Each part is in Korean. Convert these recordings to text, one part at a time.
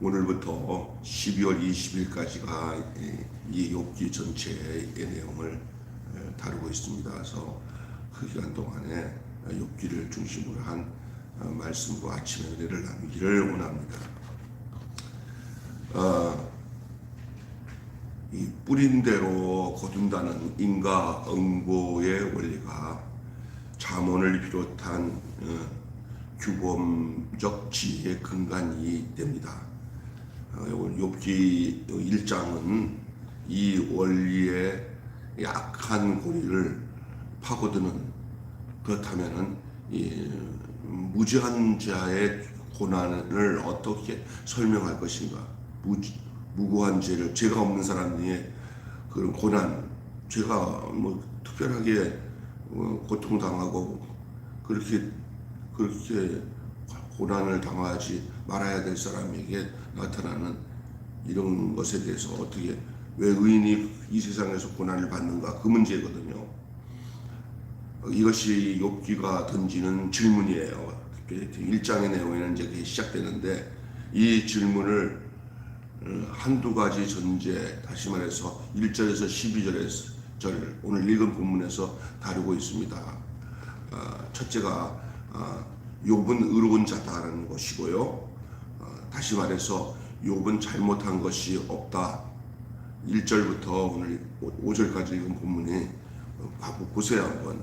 오늘부터 12월 20일까지가 이 욥기 전체의 내용을 다루고 있습니다. 그래서 그 기간 동안에 욥기를 중심으로 한 말씀으로 아침에 은혜를 나누기를 원합니다. 이 뿌린 대로 거둔다는 인과응보의 원리가 잠언을 비롯한 규범적 지혜의 근간이 됩니다. 욥기 1장은 이 원리의 약한 고리를 파고드는, 그렇다면은 이 무지한 자의 고난을 어떻게 설명할 것인가? 무고한 죄를, 죄가 없는 사람의 그런 고난, 죄가 뭐 특별하게 고통당하고 그렇게 고난을 당하지 말아야 될 사람에게 나타나는 이런 것에 대해서 어떻게, 왜 의인이 이 세상에서 고난을 받는가, 그 문제거든요. 이것이 욥기가 던지는 질문이에요. 1장의 내용에는 이제 시작되는데, 이 질문을 한두 가지 전제, 다시 말해서 1절에서 12절 오늘 읽은 본문에서 다루고 있습니다. 첫째가 욥은 의로운 자다라는 것이고요. 다시 말해서 욥은 잘못한 것이 없다. 1절부터 오늘 5절까지 읽은 본문이 보세요 한번.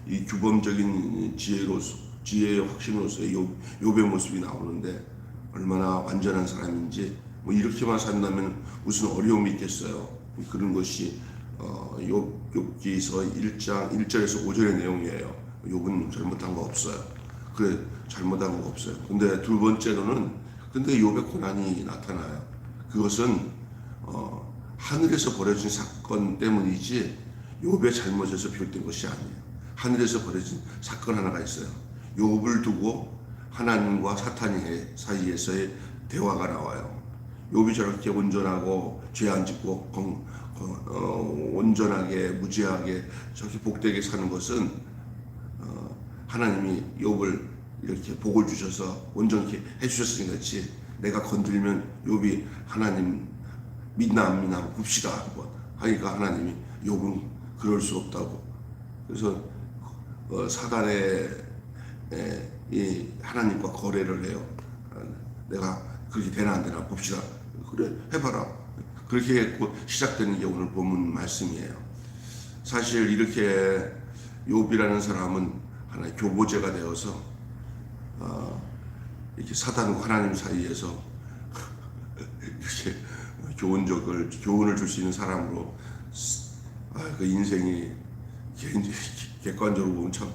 이 규범적인 지혜의 확신으로서의 욥의 모습이 나오는데, 얼마나 완전한 사람인지, 뭐 이렇게만 산다면 무슨 어려움이 있겠어요. 그런 것이 욥기서 1장 1절에서 5절의 내용이에요. 욥은 잘못한 거 없어요. 그래, 잘못한 거 없어요. 근데 두 번째로는, 근데 욥의 고난이 나타나요. 그것은 하늘에서 벌어진 사건 때문이지 욥의 잘못에서 비롯된 것이 아니에요. 하늘에서 벌어진 사건 하나가 있어요. 욥을 두고 하나님과 사탄의 사이에서의 대화가 나와요. 욥이 저렇게 온전하고 죄 안 짓고 온전하게 무죄하게 저렇게 복되게 사는 것은 하나님이 욥을 이렇게 복을 주셔서 온전히 해주셨으니 그렇지, 내가 건들면 욥이 하나님 믿나 안 믿나 봅시다 한번 하니까 하나님이 욥은 그럴 수 없다고. 그래서 사단의 이 하나님과 거래를 해요. 내가 그렇게 되나 안 되나 봅시다. 그래, 해봐라. 그렇게 했고 시작되는 게 오늘 본문 말씀이에요. 사실 이렇게 욥이라는 사람은 하나의 교보제가 되어서 이렇게 사단과 하나님 사이에서 이렇게 교훈을 줄 수 있는 사람으로, 그 인생이 객관적으로 보면 참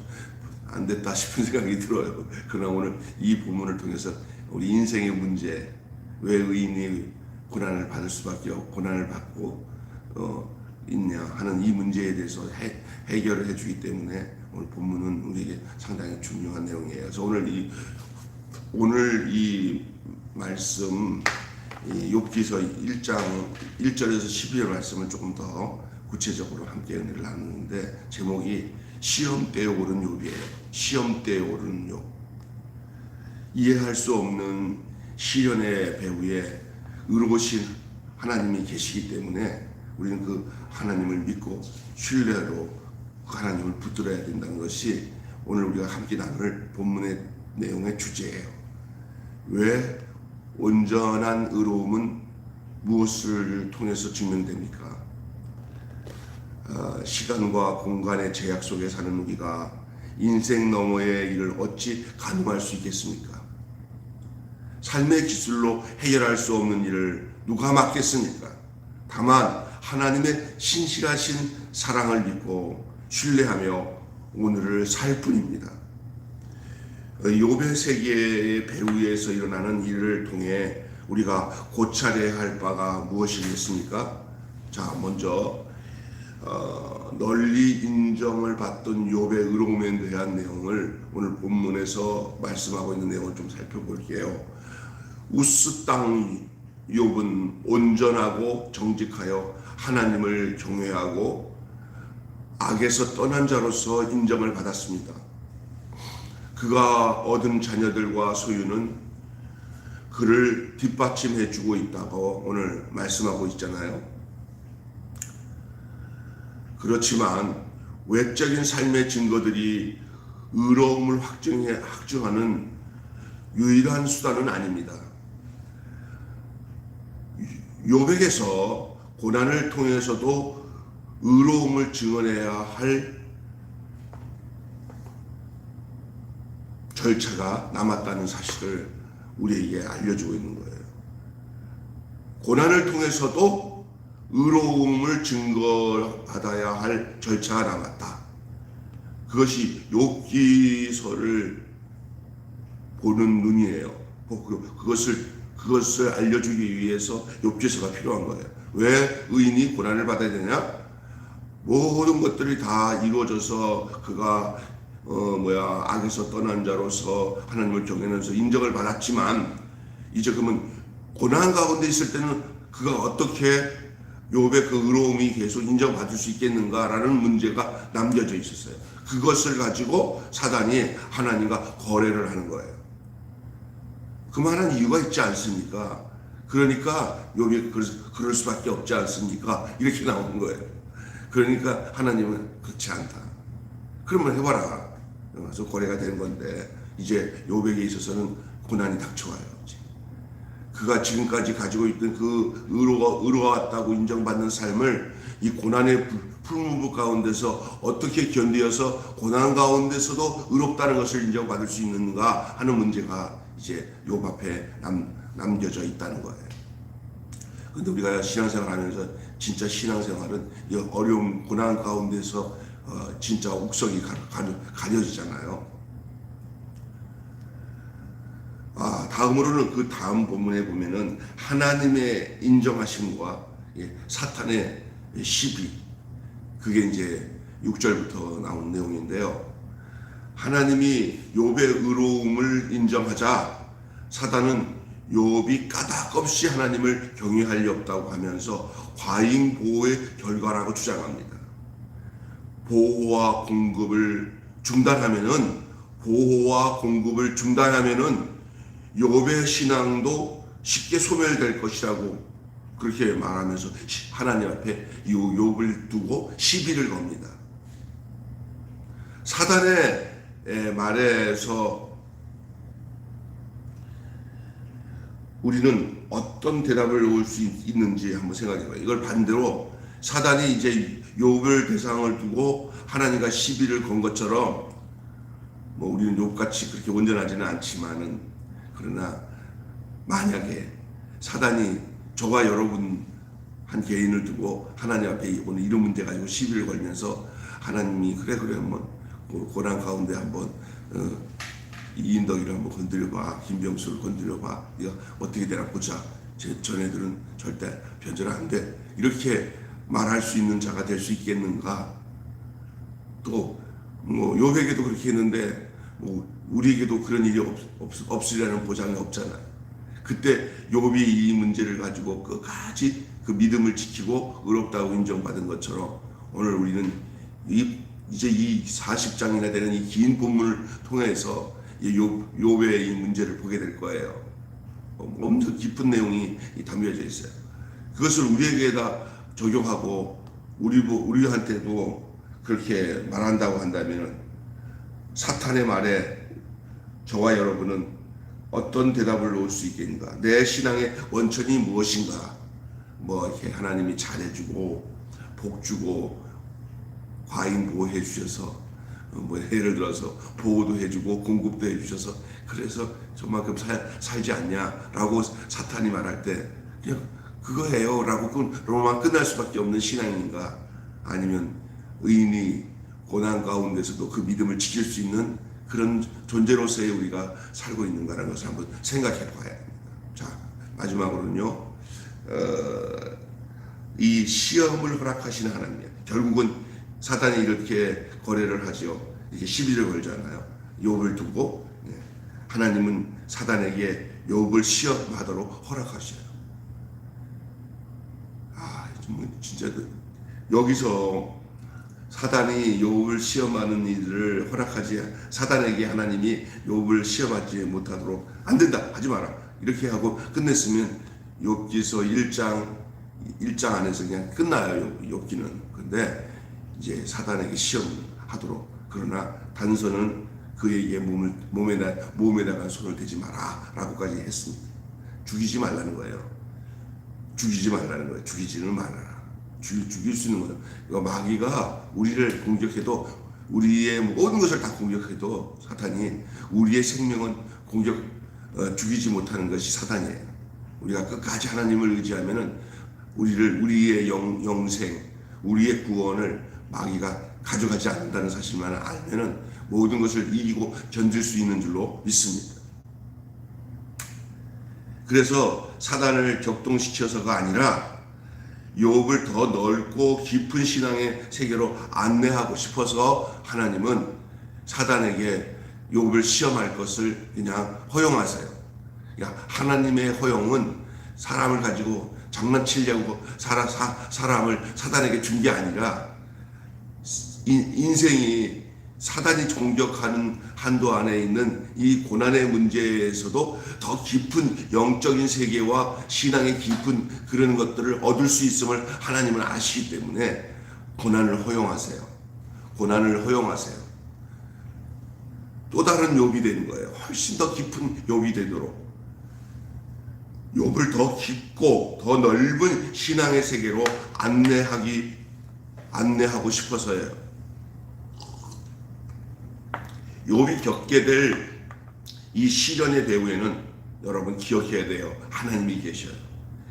안 됐다 싶은 생각이 들어요. 그러나 오늘 이 본문을 통해서 우리 인생의 문제, 왜 의인이 고난을 받을 수밖에 없고 고난을 받고 있냐 하는 이 문제에 대해서 해결을 해주기 때문에 오늘 본문은 우리에게 상당히 중요한 내용이에요. 그래서 오늘 이 말씀, 욥기서 1장 1절에서 12절 말씀을 조금 더 구체적으로 함께 은혜를 나누는데, 제목이 시험대에 오른 욥이에요. 시험대에 오른 욥. 이해할 수 없는 시련의 배후에 의로우신 하나님이 계시기 때문에 우리는 그 하나님을 믿고 신뢰로 그 하나님을 붙들어야 된다는 것이 오늘 우리가 함께 나눌 본문의 내용의 주제예요. 왜 온전한 의로움은 무엇을 통해서 증명됩니까? 시간과 공간의 제약 속에 사는 우리가 인생 너머의 일을 어찌 가늠할 수 있겠습니까? 삶의 기술로 해결할 수 없는 일을 누가 맡겠습니까? 다만 하나님의 신실하신 사랑을 믿고 신뢰하며 오늘을 살 뿐입니다. 욥의 세계의 배후에서 일어나는 일을 통해 우리가 고찰해야 할 바가 무엇이겠습니까? 자, 먼저 널리 인정을 받던 욥의 의로움에 대한 내용을 오늘 본문에서 말씀하고 있는 내용을 좀 살펴볼게요. 우스 땅 욥은 온전하고 정직하여 하나님을 경외하고 악에서 떠난 자로서 인정을 받았습니다. 그가 얻은 자녀들과 소유는 그를 뒷받침해 주고 있다고 오늘 말씀하고 있잖아요. 그렇지만 외적인 삶의 증거들이 의로움을 확증하는 유일한 수단은 아닙니다. 욥에게서 고난을 통해서도 의로움을 증언해야 할 절차가 남았다는 사실을 우리에게 알려주고 있는 거예요. 고난을 통해서도 의로움을 증거받아야 할 절차가 남았다. 그것이 욥기서를 보는 눈이에요. 그것을 알려주기 위해서 욥기서가 필요한 거예요. 왜 의인이 고난을 받아야 되냐? 모든 것들이 다 이루어져서 그가 악에서 떠난 자로서 하나님을 경외하면서 인정을 받았지만, 이제 그러면 고난 가운데 있을 때는 그가 어떻게 욥의 그 의로움이 계속 인정받을 수 있겠는가라는 문제가 남겨져 있었어요. 그것을 가지고 사단이 하나님과 거래를 하는 거예요. 그만한 이유가 있지 않습니까? 그러니까 욥이 그럴 수밖에 없지 않습니까? 이렇게 나오는 거예요. 그러니까 하나님은 그렇지 않다. 그러면 해봐라. 그래서 거래가 된 건데, 이제 욥에게 있어서는 고난이 닥쳐와요. 그가 지금까지 가지고 있던 그 의로웠다고 인정받는 삶을 이 고난의 풀무불 가운데서 어떻게 견디어서 고난 가운데서도 의롭다는 것을 인정받을 수 있는가 하는 문제가 이제 욥 앞에 남겨져 있다는 거예요. 근데 우리가 신앙생활 하면서 진짜 신앙생활은 이 어려운 고난 가운데서 진짜 옥석이 가려지잖아요. 다음으로는 그 다음 본문에 보면은 하나님의 인정하심과 사탄의 시비, 그게 이제 6절부터 나온 내용인데요. 하나님이 욥의 의로움을 인정하자 사단은 욥이 까닭없이 하나님을 경외할 리 없다고 하면서 과잉 보호의 결과라고 주장합니다. 보호와 공급을 중단하면은 욥의 신앙도 쉽게 소멸될 것이라고 그렇게 말하면서 하나님 앞에 욥을 두고 시비를 겁니다. 사단의 말에서 우리는 어떤 대답을 놓을 수 있는지 한번 생각해봐요. 이걸 반대로 사단이 이제 욥을 대상을 두고 하나님과 시비를 건 것처럼, 우리는 욥같이 그렇게 온전하지는 않지만은, 그러나 만약에 사단이 저와 여러분 한 개인을 두고 하나님 앞에 오늘 이런 문제 가지고 시비를 걸면서 하나님이 그래 뭐 고난 가운데 한번 이인덕이를 한번 건드려봐, 김병수를 건드려봐, 네가 어떻게 되나 보자, 전애들은 절대 변절 안 돼, 이렇게 말할 수 있는 자가 될 수 있겠는가? 또 욥에게도 그렇게 했는데 우리에게도 그런 일이 없으리라는 보장이 없잖아요. 그때 욥이 이 문제를 가지고 끝까지 그 믿음을 지키고 의롭다고 인정받은 것처럼, 오늘 우리는 이제 이 40장이나 되는 이 긴 본문을 통해서 욥의 이 문제를 보게 될 거예요. 엄청 깊은 내용이 담겨져 있어요. 그것을 우리에게다 적용하고 우리한테도 그렇게 말한다고 한다면, 사탄의 말에 저와 여러분은 어떤 대답을 놓을 수 있겠는가? 내 신앙의 원천이 무엇인가? 이렇게 하나님이 잘해주고 복주고 과잉 보호해 주셔서, 예를 들어서 보호도 해주고 공급도 해주셔서 그래서 저만큼 살지 않냐라고 사탄이 말할 때 그냥 그거예요 라고 그로만 끝날 수밖에 없는 신앙인가? 아니면 의인이 고난 가운데서도 그 믿음을 지킬 수 있는 그런 존재로서의 우리가 살고 있는가라는 것을 한번 생각해 봐야 합니다. 자, 마지막으로는요, 이 시험을 허락하시는 하나님, 결국은 사단이 이렇게 거래를 하죠. 이게 시비를 걸잖아요. 욥을 두고 하나님은 사단에게 욥을 시험하도록 허락하셔요. 진짜 여기서 사단이 욥을 시험하는 일을 허락하지, 사단에게 하나님이 욥을 시험하지 못하도록 안 된다, 하지 마라, 이렇게 하고 끝냈으면 욥기서 1장 안에서 그냥 끝나요. 욥기는. 근데 이제 사단에게 시험하도록, 그러나 단서는 그에게 몸에다가 손을 대지 마라 라고까지 했습니다. 죽이지 말라는 거예요. 죽이지 말라는 거예요. 죽이지는 말아라. 죽일 수 있는 거예요. 이거 마귀가 우리를 공격해도, 우리의 모든 것을 다 공격해도 사탄이 우리의 생명은 죽이지 못하는 것이 사단이에요. 우리가 끝까지 하나님을 의지하면은 우리의 영생, 우리의 구원을 마귀가 가져가지 않는다는 사실만 알면은 모든 것을 이기고 견딜 수 있는 줄로 믿습니다. 그래서 사단을 격동시켜서가 아니라 욥을 더 넓고 깊은 신앙의 세계로 안내하고 싶어서 하나님은 사단에게 욥을 시험할 것을 그냥 허용하세요. 그러니까 하나님의 허용은 사람을 가지고 장난치려고 사람을 사단에게 준 게 아니라 인생이 사단이 공격하는 한도 안에 있는 이 고난의 문제에서도 더 깊은 영적인 세계와 신앙의 깊은 그런 것들을 얻을 수 있음을 하나님은 아시기 때문에 고난을 허용하세요. 고난을 허용하세요. 또 다른 욥이 되는 거예요. 훨씬 더 깊은 욥이 되도록 욥을 더 깊고 더 넓은 신앙의 세계로 안내하고 싶어서예요. 욥이 겪게 될 이 시련의 배후에는 여러분 기억해야 돼요. 하나님이 계셔요.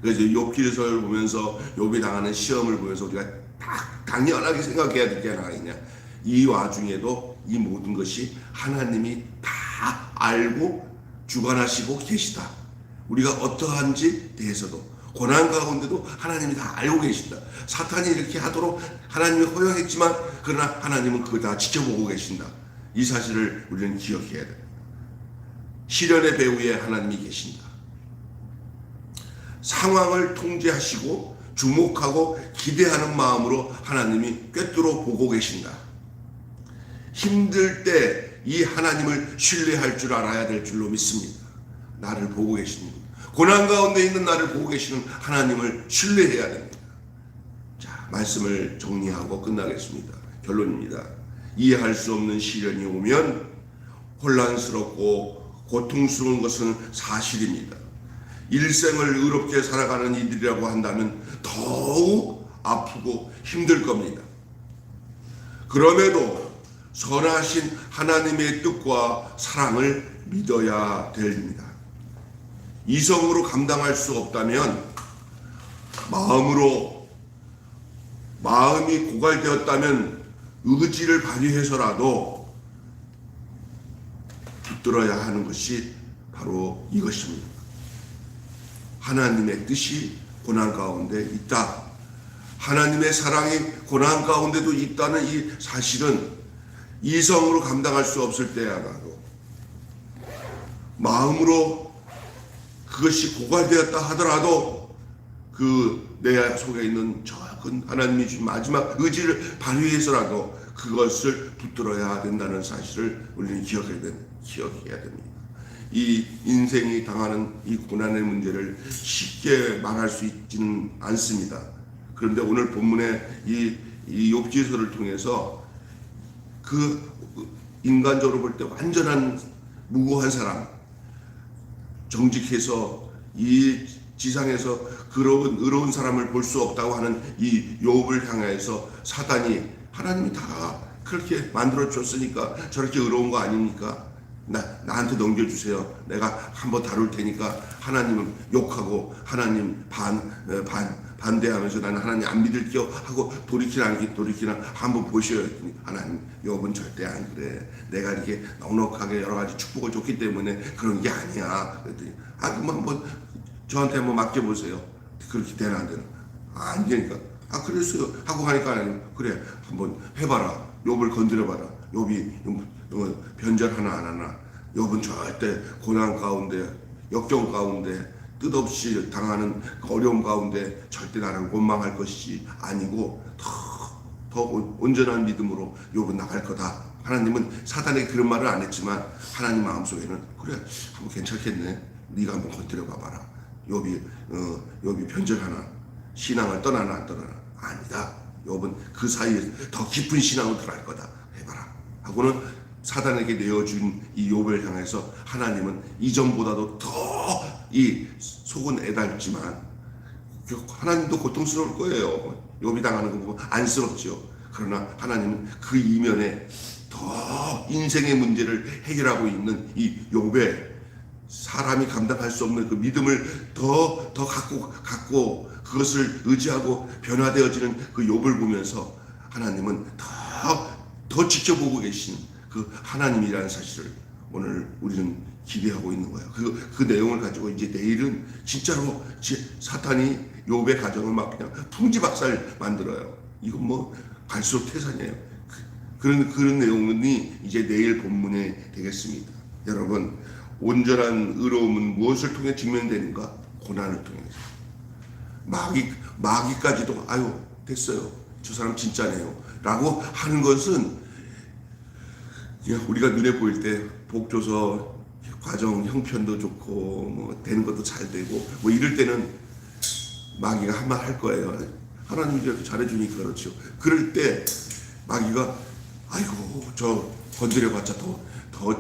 그래서 욥기서를 보면서 욥이 당하는 시험을 보면서 우리가 당연하게 생각해야 될 게 하나가 있냐. 이 와중에도 이 모든 것이 하나님이 다 알고 주관하시고 계시다. 우리가 어떠한지 대해서도 고난 가운데도 하나님이 다 알고 계신다. 사탄이 이렇게 하도록 하나님이 허용했지만 그러나 하나님은 그거 다 지켜보고 계신다. 이 사실을 우리는 기억해야 됩니다. 시련의 배후에 하나님이 계신다. 상황을 통제하시고 주목하고 기대하는 마음으로 하나님이 꿰뚫어 보고 계신다. 힘들 때 이 하나님을 신뢰할 줄 알아야 될 줄로 믿습니다. 나를 보고 계십니다. 고난 가운데 있는 나를 보고 계시는 하나님을 신뢰해야 됩니다. 자, 말씀을 정리하고 끝나겠습니다. 결론입니다. 이해할 수 없는 시련이 오면 혼란스럽고 고통스러운 것은 사실입니다. 일생을 의롭게 살아가는 이들이라고 한다면 더욱 아프고 힘들 겁니다. 그럼에도 선하신 하나님의 뜻과 사랑을 믿어야 됩니다. 이성으로 감당할 수 없다면 마음이 고갈되었다면 의지를 발휘해서라도 붙들어야 하는 것이 바로 이것입니다. 하나님의 뜻이 고난 가운데 있다. 하나님의 사랑이 고난 가운데도 있다는 이 사실은 이성으로 감당할 수 없을 때야라도 마음으로 그것이 고갈되었다 하더라도 그 내 속에 있는 작은 하나님이 주신 마지막 의지를 발휘해서라도 그것을 붙들어야 된다는 사실을 우리는 기억해야 됩니다. 이 인생이 당하는 이 고난의 문제를 쉽게 말할 수 있지는 않습니다. 그런데 오늘 본문의 이 욥기서를 통해서 그 인간적으로 볼 때 완전한 무고한 사람, 정직해서 이 지상에서 그런 의로운 사람을 볼 수 없다고 하는 이 욥을 향해서 사단이 하나님이 다 그렇게 만들어 줬으니까 저렇게 의로운 거 아닙니까? 나한테 넘겨주세요. 내가 한번 다룰 테니까 하나님은 욕하고 하나님 반대하면서 나는 하나님 안 믿을게요 하고 돌이키나 한번 보셔요. 하나님 욥은 절대 안 그래. 내가 이렇게 넉넉하게 여러 가지 축복을 줬기 때문에 그런 게 아니야. 그랬더니 그럼 한번 저한테 한번 맡겨보세요. 그렇게 되나 안 되나? 안 되니까 그랬어요 하고 가니까 하나님 그래 한번 해봐라. 욥을 건드려봐라. 욥이 변절 하나 안 하나. 욥은 절대 고난 가운데 역경 가운데 뜻없이 당하는 어려움 가운데 절대 나를 원망할 것이 아니고 더 온전한 믿음으로 욥은 나갈 거다. 하나님은 사단에게 그런 말을 안 했지만 하나님 마음속에는 그래 한번 괜찮겠네. 네가 한번 건드려 봐봐라. 욥이 변절하나, 신앙을 떠나나 안 떠나나. 아니다. 욥은 그 사이에 더 깊은 신앙으로 들어갈 거다. 해봐라. 하고는 사단에게 내어준 이 욥을 향해서 하나님은 이전보다도 더 이 속은 애달지만 하나님도 고통스러울 거예요. 욥이 당하는 거 보면 안쓰럽죠. 그러나 하나님은 그 이면에 더 인생의 문제를 해결하고 있는 이 욥의 사람이 감당할 수 없는 그 믿음을 더 갖고 그것을 의지하고 변화되어지는 그 욥을 보면서 하나님은 더 지켜보고 계신 그 하나님이라는 사실을 오늘 우리는 기대하고 있는 거예요. 그 내용을 가지고 이제 내일은 진짜로 사탄이 욥의 가정을 막 그냥 풍지박살 만들어요. 이건 뭐 갈수록 태산이에요. 그런 내용이 이제 내일 본문에 되겠습니다. 여러분, 온전한 의로움은 무엇을 통해 증명되는가? 고난을 통해서. 마귀까지도 아유 됐어요. 저 사람 진짜네요. 라고 하는 것은 우리가 눈에 보일 때 복줘서 과정 형편도 좋고 뭐 되는 것도 잘 되고 뭐 이럴 때는 마귀가 한 말 할 거예요. 하나님이 이렇게 잘해주니까 그렇죠. 그럴 때 마귀가 아이고 저 건드려봤자 더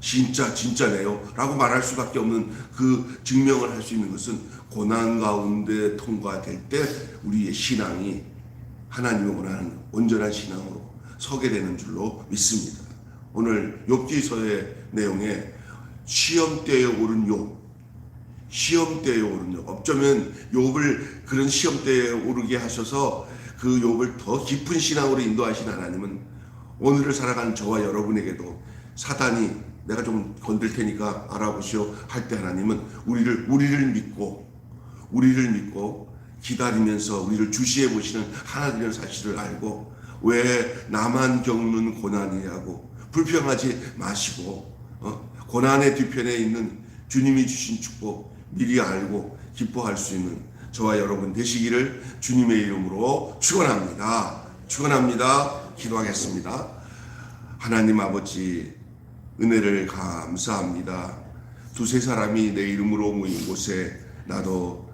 진짜네요 라고 말할 수밖에 없는 그 증명을 할 수 있는 것은 고난 가운데 통과될 때 우리의 신앙이 하나님이 원하는 온전한 신앙으로 서게 되는 줄로 믿습니다. 오늘 욥기서의 내용에 시험대에 오른 욥, 어쩌면 욥을 그런 시험대에 오르게 하셔서 그 욥을 더 깊은 신앙으로 인도하신 하나님은 오늘을 살아가는 저와 여러분에게도 사단이 내가 좀 건들 테니까 알아보시오 할 때 하나님은 우리를 믿고 기다리면서 우리를 주시해 보시는 하나님의 사실을 알고 왜 나만 겪는 고난이냐고 불평하지 마시고 고난의 뒤편에 있는 주님이 주신 축복 미리 알고 기뻐할 수 있는 저와 여러분 되시기를 주님의 이름으로 축원합니다. 기도하겠습니다. 하나님 아버지 은혜를 감사합니다. 두세 사람이 내 이름으로 모인 곳에 나도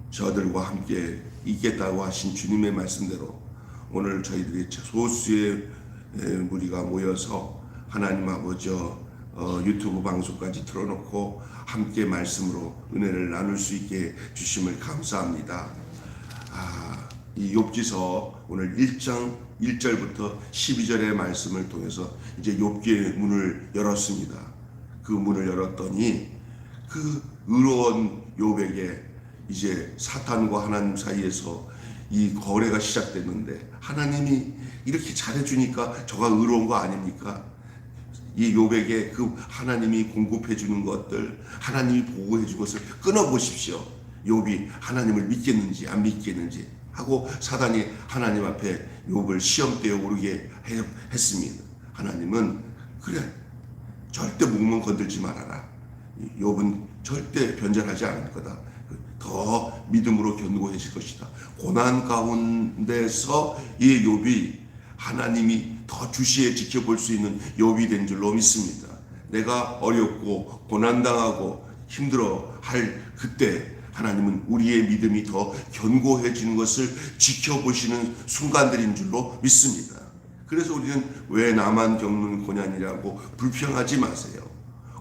저들과 함께 있겠다고 하신 주님의 말씀대로 오늘 저희들이 소수의 무리가 모여서 하나님 아버지 유튜브 방송까지 틀어놓고 함께 말씀으로 은혜를 나눌 수 있게 주심을 감사합니다. 이 욥기서 오늘 1장 1절부터 12절의 말씀을 통해서 이제 욥기의 문을 열었습니다. 그 문을 열었더니 그 의로운 욥에게 이제 사탄과 하나님 사이에서 이 거래가 시작됐는데 하나님이 이렇게 잘해주니까 저가 의로운 거 아닙니까? 이 욥에게 그 하나님이 공급해 주는 것들, 하나님이 보호해 준 것을 끊어보십시오. 욥이 하나님을 믿겠는지 안 믿겠는지 하고 사단이 하나님 앞에 욥을 시험대에 오르게 했습니다. 하나님은 그래 절대 목문 건들지 말아라. 욥은 절대 변절하지 않을 거다. 더 믿음으로 견고해질 것이다. 고난 가운데서 이 욥이 하나님이 더 주시해 지켜볼 수 있는 욥이 된 줄로 믿습니다. 내가 어렵고 고난당하고 힘들어 할 그때 하나님은 우리의 믿음이 더 견고해지는 것을 지켜보시는 순간들인 줄로 믿습니다. 그래서 우리는 왜 나만 겪는 고난이라고 불평하지 마세요.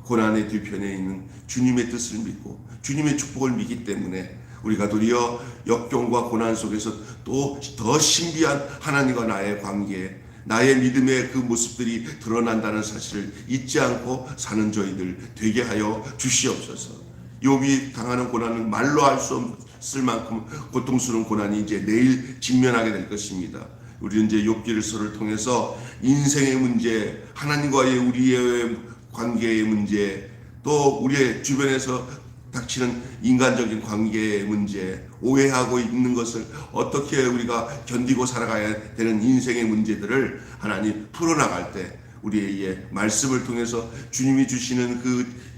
고난의 뒤편에 있는 주님의 뜻을 믿고 주님의 축복을 믿기 때문에 우리가 도리어 역경과 고난 속에서 또 더 신비한 하나님과 나의 관계, 나의 믿음의 그 모습들이 드러난다는 사실을 잊지 않고 사는 저희들 되게 하여 주시옵소서. 욥이 당하는 고난은 말로 할 수 없을 만큼 고통스러운 고난이 이제 내일 직면하게 될 것입니다. 우리는 이제 욥기서를 통해서 인생의 문제, 하나님과의 우리의 관계의 문제, 또 우리의 주변에서 닥치는 인간적인 관계의 문제, 오해하고 있는 것을 어떻게 우리가 견디고 살아가야 되는 인생의 문제들을 하나님 풀어나갈 때 우리의 말씀을 통해서 주님이 주시는 그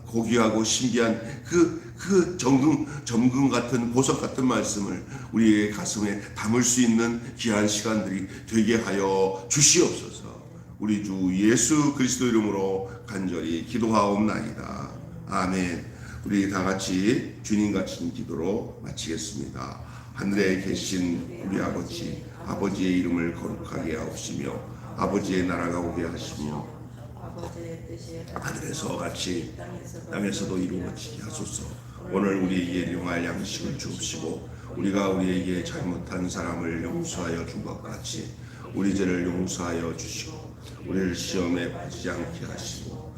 고귀하고 신기한 그 정금 같은 보석 같은 말씀을 우리의 가슴에 담을 수 있는 귀한 시간들이 되게 하여 주시옵소서. 우리 주 예수 그리스도 이름으로 간절히 기도하옵나이다. 아멘. 우리 다 같이 주님 같은 기도로 마치겠습니다. 하늘에 계신 우리 아버지, 아버지의 이름을 거룩하게 하옵시며 아버지의 나라가 오게 하시며 하늘에서 같이 땅에서도 이루어지게 하소서. 오늘 우리에게 일용할 양식을 주옵시고 우리가 우리에게 잘못한 사람을 용서하여 준 것 같이 우리 죄를 용서하여 주시고 우리를 시험에 빠지지 않게 하시고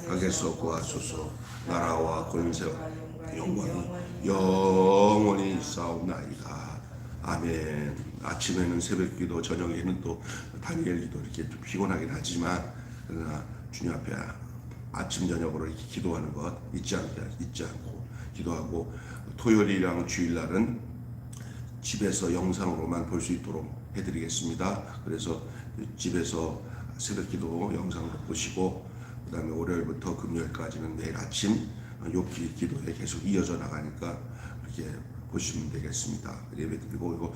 악에서 구하소서. 나라와 권세와 영광이 영원히 있사옵나이다. 아멘. 아침에는 새벽기도, 저녁에는 또 다니엘기도 이렇게 좀 피곤하긴 하지만 그러나 주님 앞에 아침 저녁으로 이렇게 기도하는 것 잊지 않고 기도하고, 토요일이랑 주일날은 집에서 영상으로만 볼 수 있도록 해드리겠습니다. 그래서 집에서 새벽기도 영상으로 보시고 그 다음에 월요일부터 금요일까지는 매일 아침 욥기 기도에 계속 이어져 나가니까 이렇게 보시면 되겠습니다. 예배드리고 이거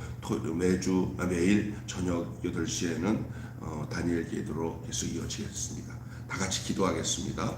매일 저녁 8시에는 다니엘 기도로 계속 이어지겠습니다. 다 같이 기도하겠습니다.